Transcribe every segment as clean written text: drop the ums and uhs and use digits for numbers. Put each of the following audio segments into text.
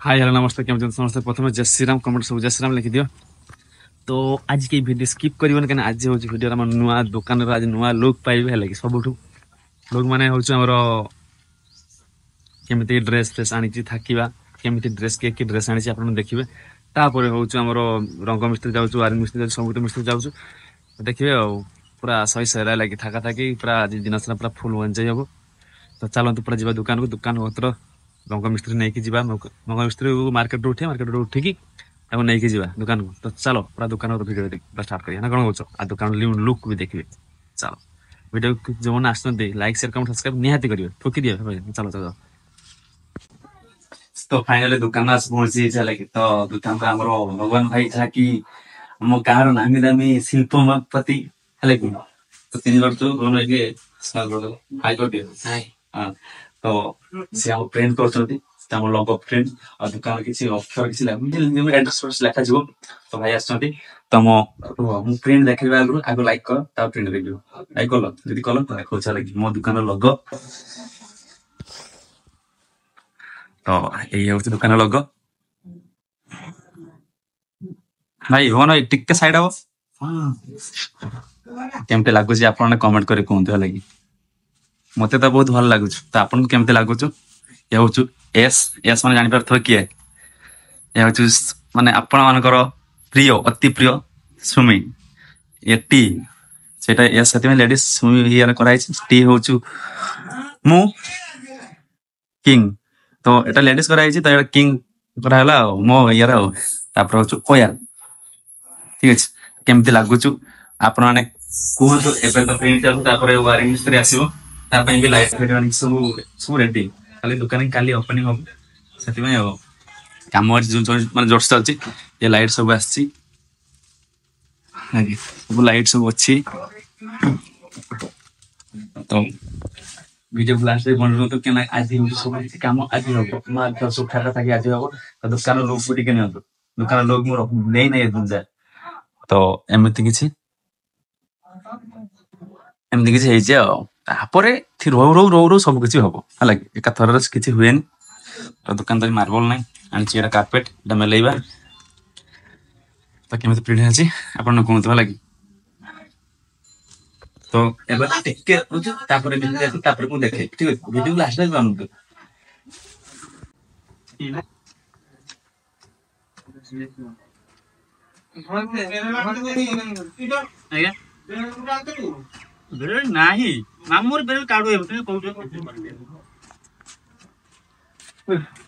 Hi hello नमस्ते केमती समस्ते प्रथम जय श्रीराम कमेंट सब जय श्रीराम लिखि दियो। तो आज के वीडियो स्किप करिवन कने आज हो वीडियो हम नुआ दुकान रो आज नुआ लुक पाइबे हले सबुठु लोक माने होछ हमर केमिति ड्रेस फ्रेस आनी छि थाकिबा केमिति ड्रेस के ड्रेस आनी छि आपन देखिबे तापर होछ हमर रंग मिस्त्री जाउछु वारिंग मिस्त्री जाउछु सबुठु मिस्त्री जाउछु देखिबे पूरा सही सही लागी थाका थाकी पूरा आज दिन सारा पूरा फुल एंजॉय हबो। तो चलतु पूरा जीवा दुकान पत्र रंग मिस्त्री नहीं कि रंग मिस्त्री मार्केट उठिकी नहीं कि दुकान को। तो चलो पूरा दुकान वीडियो स्टार्ट करिए ना कौन कह दुकान लुक भी देखिए। चलो वीडियो जो मैंने आसते लाइक शेयर कमेंट सब्सक्राइब निहाती करिए ठोकी दिए। चलो चलो तो फाइनली दुकान आस पहुंची लगे। तो दुकान का भगवान भाई था कि आम गाँव नामी दामी शिल्पपति है कि तो 3 वर्ष तो से हम प्रिंट कर लोगो प्रिंट और दुकान किसी अक्षर किसी एड्रेस लिखा जीव। तो भाई आसछंती तो मु प्रिंट देखिबा आगो लाइक कर ता प्रिंट देखियो लाइक कल जदी कल तो देखो चला कि मो दुकान लोगो। तो यही हूँ दुकान लोगो भाई हो ना टिके साइड हो केमते लागुची आपन कमेंट करे कहंतु लागि मते तो बहुत भल लागुछ। तो आपन को केमते लागुछ ये हूँ एस एस माने जानि पारथो किए ये हूँ माने आपण मानकर प्रिय अति प्रिय सुमी ये टी सेटा एस सती में लेडीज सुमी हियर कराई टी हूँ मु किंग। तो एटा लेडीज कराई तो एटा किंग कराला मो यार तापर हूँ ओयार ठीक अछि। केमते लागुछ आपण माने कहंतु एबे तो प्रिंट चालू तापर वायरिंग मिस्त्री आसीबो तापई भी लाइट फिटिंग सब रेडी खाली दुकान काली ओपनिंग हो सेति में हो काम माने जोर चलछि ये लाइट सब आछि हां सब लाइट सब अछि। तो वीडियो लास्ट बन रहो तो केना आज सब काम आज हो मा तो सब ठाका थाकी आज हो। तो दुकान लोग फुटी के नहीं दुकान लोग मोर नहीं दून जाए। तो एमती किछि तापर रो रो रो रो सब किसी हम है एक थर किसी हुए। तो दुकान तो मार्बल ना आनी कार्पेट मेलैबा तो केमी प्रिंट अच्छी आप कहतु है। तो देखे ठीक है वीडियो लास्ट बनतु नाही मामूर बेल काढू एवढे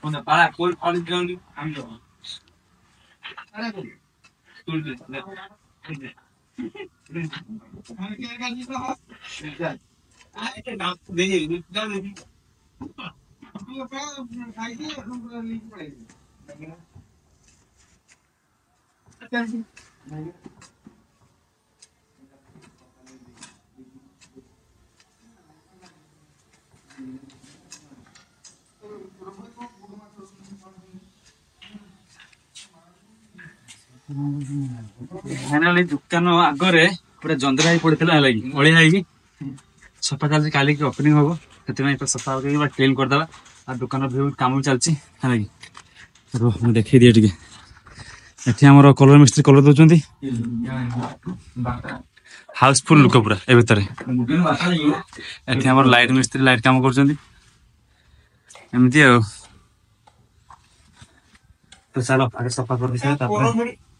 कोणता पाळा कोल कॉलेज ग्राउंड आमलो फाइनाली दुकान आगे पूरा जंदरा पड़ता है ओलिया है सफा चलती काली की ओपनिंग हम से सफा क्लीन करदे आ दुकान भी काम चलती है मुझे देखे दिए टे ये आम कलर मिस्त्री कलर दौरान हाउसफुल लुक पूरा ए भितर ये लाइट मिस्त्री लाइट काम कर तो चलो आगे सफा कर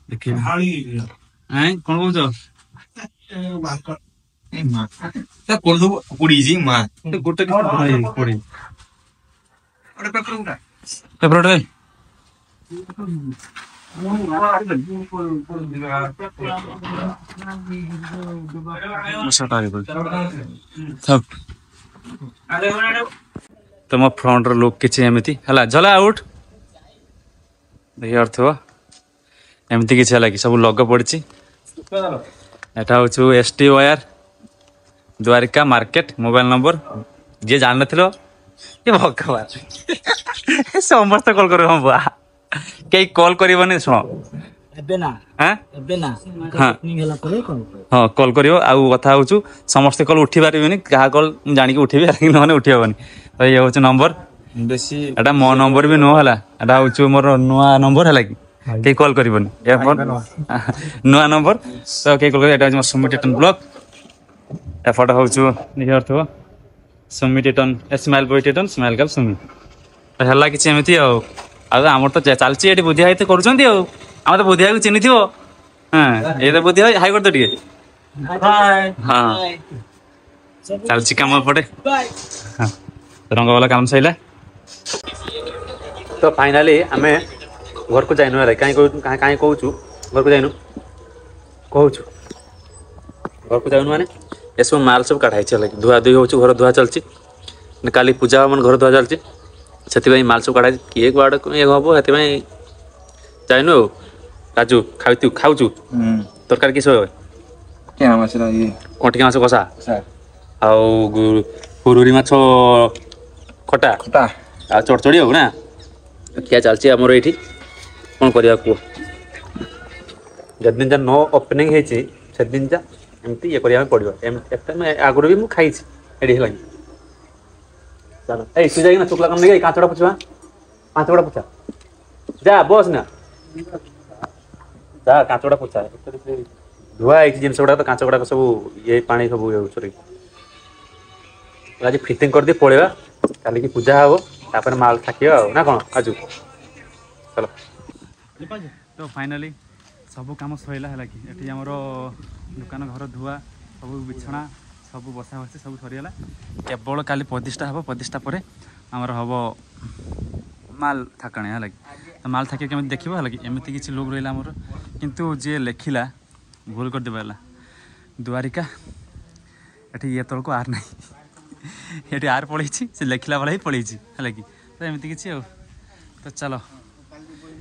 देखिए कौन कौन गोटे पेपर तो मो फ्रंट लुक किसी एमती है झला आउट देखिए अर्थ एमती किसी है कि सब लोगो पड़ी एटा हूँ एसटी वायर द्वारिका मार्केट मोबाइल नंबर जी जान ये भगवान समस्त कॉल कर कई कॉल कर शुण हाँ कॉल कर कथा हूँ समस्ते कॉल उठी पारे क्या कॉल जानिक उठे ना उठी हेनी। तो ये हूँ नंबर ବେଶୀ ଏଟା ମୋ ନମ୍ବର ବି ନୁହଁ ହେଲା ଏଟା ହଉଛି ମୋର ନୂଆ ନମ୍ବର ହେଲା କି କେହି କଲ୍ କରିବନି ଏ ଫୋନ ନୂଆ ନମ୍ବର ତ କେହି କଲ୍ କରିବ ଏଟା ହଉଛି ମୋ ସୁମି ଟିଟନ ବ୍ଲଗ ଏପଟ ହଉଛୁ ନିଜର ଥିବ Sumi Titan smile boy Titan smile girl Sumi ହେଲା କିଛି ଏମିତି ଆଉ ଆଉ ଆମର ତ ଚାଲିଛି ଏଠି ବୁଦ୍ଧି ଭାଇ ତ କରୁଛନ୍ତି ଆଉ ଆମର ତ ବୁଦ୍ଧି ଭାଇକୁ ଚିହ୍ନିଥିବ ହଁ ଏଇ ତ ବୁଦ୍ଧି ଭାଇ ହାଇ କରିଦ ଟିକେ ହଁ ଚାଲିଛି କାମ ଏପଟେ ରଙ୍ଗ ବାଲା କାମ ସଇଲା ତ ଫାଇନାଲି ଆମେ ଘରକୁ ଯାଇନୁ ହେଲା କାହିଁ କହୁଛୁ ଘରକୁ ଯାଇନୁ କହୁଛୁ ଘରକୁ ଯାଇନୁ ମାନେ ଏସବୁ ମାଲ ସବୁ କାଢ଼ା ହେଇଛି ହେଲା ଧୁଆ ଧୁଇ ହେଉଛି ଘର ଧୁଆ ଚାଲିଛି କାଲି ପୂଜା ହବ ମାନେ ଘର ଧୁଆ ଚାଲିଛି ସେଥିପାଇଁ ମାଲ ସବୁ କାଢ଼ା ହେଇଛି କିଏ କୁଆଡ଼େ ଇଏ ହବ ସେଥିପାଇଁ ଯାଇନୁ ଆଉ ରାଜୁ ଖାଉଛୁ ତରକାରୀ କିସ କଣ୍ଟିକା ମାଛ କଷା ଆଉ ପୁରୁରି ମାଛ ଖଟା ଆଉ ଚଡ଼ଚଡ଼ି ଆଉ ନା ଖିଆ ଚାଲିଛି ଆମର ଏଇଠି କ'ଣ କରିବା କୁହ ଯେଦିନ ଯା ନ ଓପନିଂ ହେଇଛି ସେଦିନ ଯା ଏମିତି ଇଏ କରିବା ପାଇଁ ପଡ଼ିବ ଏତେ ଆଗରୁ ବି ମୁଁ ଖାଇଛି ଏଠି ହେଲାଣି ଚାଲ ଏଇ ତୁ ଯାଇକିନା ଚୁକଲା କାମ ନେଇକି କାଞ୍ଚଟା ପୁଛିବା କାଞ୍ଚଟା ପୁଛା ଯା ବସ ନା ଯା କାଞ୍ଚଟା ପୁଛା ଧୁଆ ହେଇଛି ଜିନିଷ ଗୁଡ଼ାକ ତ କାଞ୍ଚ ଗୁଡ଼ାକ ସବୁ ଇଏ ପାଣି ସବୁ ଇଏ ଆଜି ଫିଟିଂ କରିଦେଇ ପଳେଇବା କାଲିକି ପୂଜା ହବ ତାପରେ ମାଲ ଥାକିବ ଆଉ ନା କ'ଣ ଆଜୁ ଚାଲ ତ ଫାଇନାଲି ସବୁ କାମ ସରିଲା ହେଲା କି ଏଠି ଆମର ଦୋକାନ ଘର ଧୁଆ ସବୁ ବିଛଣା ସବୁ ବସା ବସି ସବୁ ସରିଗଲା କେବଳ କାଲି ପ୍ରତିଷ୍ଠା ହେବ ପ୍ରତିଷ୍ଠା ପରେ ଆମର ହେବ ମାଲ ଥାକଣା ହେଲା କି ତ ମାଲ ଥାକିବା କେମିତି ଦେଖିବ ହେଲା କି ଏମିତି କିଛି ଲୋକ ରହିଲା ଆମର କିନ୍ତୁ ଯିଏ ଲେଖିଲା ଭୁଲ କରିଦେବା ହେଲା ଦ୍ୱାରିକା ଏଠି ଇଏ ତଳକୁ ଆର୍ ନାହିଁ ଏଠି ଆର୍ ପଳେଇଛି ସେ ଲେଖିଲା ବେଳେ ହିଁ ପଳେଇଛି ହେଲା କି ତ ଏମିତି କିଛି ଆଉ ତ ଚାଲ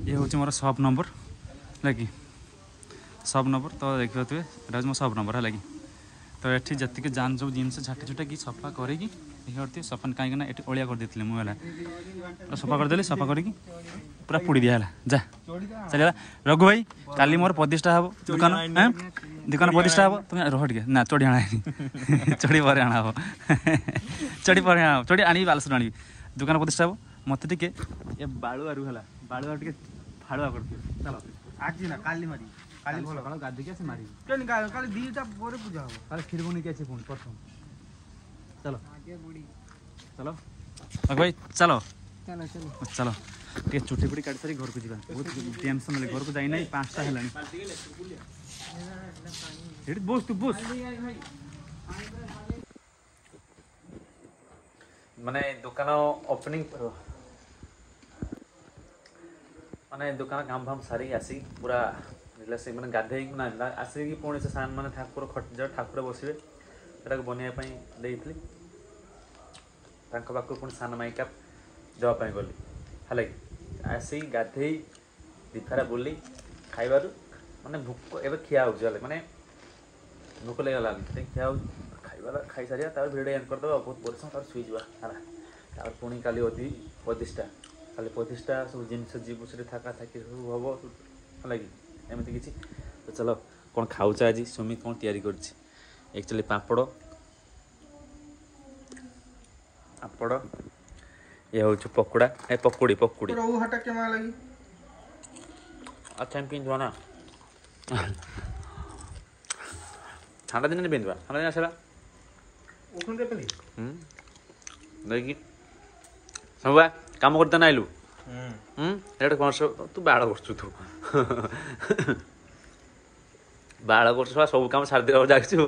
ଇଏ ହେଉଛି ମୋର ସପ୍ ନମ୍ବର ହେଲା କି ସପ୍ ନମ୍ବର ତ ଦେଖିପାରୁଥିବେ ଏଇଟା ହେଉଛି ମୋ ସପ୍ ନମ୍ବର ହେଲା କି ତ ଏଠି ଯେତିକି ଯାନ ସବୁ ଜିନିଷ ଝାଟି ଝୁଟାକି ସଫା କରିକି ଦେଖିପାରୁଥିବେ ସଫା କାହିଁକିନା ଏଠି ଅଳିଆ କରିଦେଇଥିଲେ ମୁଁ ହେଲା ପୁରା ସଫା କରିଦେଲି ସଫା କରିକି ପୁରା ପୋଡ଼ି ଦିଆ ହେଲା ଯା ଚାଲିଗଲା ରଘୁ ଭାଇ କାଲି ମୋର ପ୍ରତିଷ୍ଠା ହେବ ଦୋକାନ ଦୋକାନ ପ୍ରତିଷ୍ଠା ହେବ ତୁମେ ରହ ଟିକେ ନା ଚଢ଼ି ଆଣା ଚଢ଼ି ପରେ ଆଣା ହେବ ଚଢ଼ି ପରେ ଆଣା ହେବ ଚଢ଼ି ଆଣିବି ବାଲେଶ୍ୱର ଆଣିବି ଦୋକାନ ପ୍ରତିଷ୍ଠା ହେବ ମୋତେ ଟିକେ ଏ ବାଳୁଆରୁ ହେଲା ବାଳୁଆ ଟିକେ ଫାଳୁଆ କରିଦିଅ ଚାଲ ଆଜି ନା କାଲି ମାରି କାଲି ସକାଳୁ ଗାଧିକି ଆସି ମାରିବି କାଲି ଦିଟା ପରେ ପୂଜା ହବ କାଲି କ୍ଷୀର ବନେଇକି ଅଛି ପୁଣି ପ୍ରଥମ ଚାଲ ଚାଲ ଭାଇ ଚାଲ ଚାଲ ଟିକେ ଚୁଟି ଫୁଟି କାଟି ସାରି ଘରକୁ ଯିବା ବହୁତ ଟେନସନ୍ ହେଲେ ଘରକୁ ଯାଇନାହିଁ 5ଟା ହେଲାଣି ଏଠି ବସ ତୁ ବସ ମାନେ ଦୋକାନ ଓପନିଂ ମାନେ ଦୋକାନ କାମ ଫାମ ସାରିକି ଆସିକି ପୁରା ରିଲାକ୍ସ ମାନେ ଗାଧେଇକି ନା ଆସିକି ପୁଣି ସେ ସାନ ମାନେ ଠାକୁର ଠାକୁର ବସିବେ ସେଟାକୁ ବନେଇବା ପାଇଁ ଦେଇଥିଲି ତାଙ୍କ ପାଖକୁ ପୁଣି ସାନ ମାଇକା ଦେବା ପାଇଁ ଗଲି ହେଲା କି ଆସିକି ଗାଧେଇ ଦିଫାରା ବୁଲି ଖାଇବାରୁ ମାନେ ଭୋକ ଏବେ ଖିଆ ହେଉଛି ହେଲେ ମାନେ ଭୋକ ଲାଗିଗଲା ଖିଆ ହେଉଛି ଖାଇସାରିବା ତାପରେ ଭିଡ଼ିଓ ଏଣ୍ଡ କରିଦେବା ବହୁତ ପରିଶ୍ରମ ତାପରେ ଶୋଇଯିବା ହେଲା ତାପରେ ପୁଣି କାଲି ପ୍ରତିଷ୍ଠା କାଲି ପ୍ରତିଷ୍ଠା ସବୁ ଜିନିଷ ଯିବୁ ସେଠି ଥାକି ସବୁ ହେବ ହେଲା କି ଏମିତି କିଛି ତ ଚାଲ କ'ଣ ଖାଉଛ ଆଜି ସୁମି କ'ଣ ତିଆରି କରିଛି ଆକ୍ଚୁଆଲି ପାମ୍ପଡ଼ ଇଏ ହେଉଛି ପକୋଡ଼ା ପକୁଡ଼ି ଆଚ୍ଛା ଏମିତି ପିନ୍ଧିବା ନା ঠান্ডা দিনে পিন্ধিবা ঠান্ডা দিন আসে দেখি সবাই কাম করতে না আইলু এটা কোন তু বাড় করছু তু ବାଳ କରୁଛୁ ସବୁ କାମ ସାରି ଦେବାକୁ ଯାଇଛୁ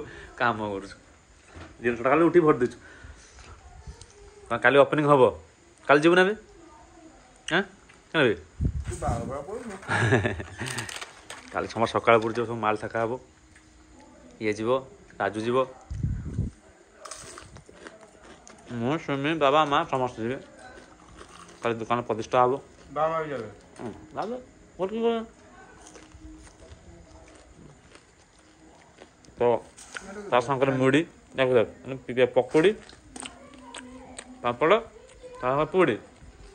କାମ କରୁଛୁ ଜିନିଷଟା ଖାଲି ଉଠି ଭରି ଦେଉଛୁ କାଲି ଓପନିଂ ହବ କାଲି ଯିବୁ ନା କାଲି ସମସ୍ତ ସକାଳ ପଡ଼ିଯିବ ସବୁ ମାଲ ଥାକା ହବ ଇଏ ଯିବ ରାଜୁ ଯିବ ମୁଁ ସୁମି ବାବା ମା ସମସ୍ତେ ଯିବେ କାଲି ଦୋକାନ ପ୍ରତିଷ୍ଠା ହବ ତ ତା ସାଙ୍ଗରେ ମୁଢ଼ି ପକୁଡ଼ି ପାମ୍ପଡ଼ ତା ସାଙ୍ଗରେ ପୁଡ଼ି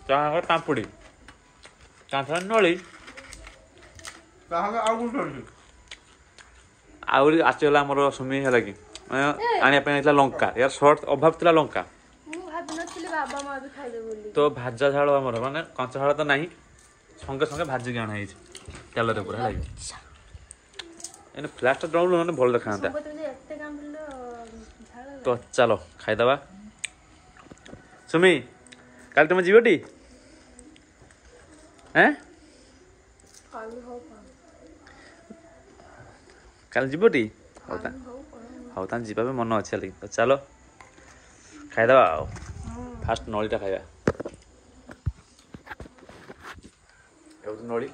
ତା ସାଙ୍ଗରେ ପାମ୍ପୁଡ଼ି ତା ସାଙ୍ଗରେ ନଳି ଆହୁରି ଆସିଗଲା ଆମର ସୁମି ହେଲା କି ଆଣିବା ପାଇଁ ହେଇଥିଲା ଲଙ୍କା ୟାର ସର୍ଟ ଅଭାବ ଥିଲା ଲଙ୍କା ବାବା ମା ବି ଖାଇବେ ବୋଲି ତ ଭାଜା ଝାଳ ଆମର ମାନେ କଞ୍ଚା ଝାଳ ତ ନାହିଁ ସଙ୍ଗେ ସଙ୍ଗେ ଭାଜିକି ଅଣା ହେଇଛି ତେଲରେ ପୁରା ହେଲା ଏନେ ଫ୍ଲାସ୍ଟା ଜଳୁ ମାନେ ଭଲ ଦେଖାନ୍ତା ଏତେ କାମ ତ ଚାଲ ଖାଇଦବା ସୁମି କାଲି ତୁମେ ଯିବଟି କାଲି ଯିବଟି ହଉ ତାହେଲେ ଯିବା ପାଇଁ ମନ ଅଛି ହେଲେ ତ ଚାଲ ଖାଇଦବା ଆଉ ଫାଷ୍ଟ ନଳିଟା ଖାଇବା ହେଉଛି ନଳି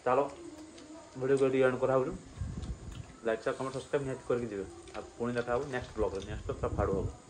ଚାଲ ଭିଡ଼ିଓ ଟିକେ ଏଣ୍ଡ କରାହେଉଛୁ ଲାଇକ୍ ସେୟାର କମେଣ୍ଟ ସବସ୍କ୍ରାଇବ୍ ନିହାତି କରିକି ଯିବେ ଆଉ ପୁଣି ଦେଖା ହେବ ନେକ୍ସଟ ବ୍ଲଗ୍ରେ ନେକ୍ସଟ ପୁରା ଫାଡ଼ୁ ହେବ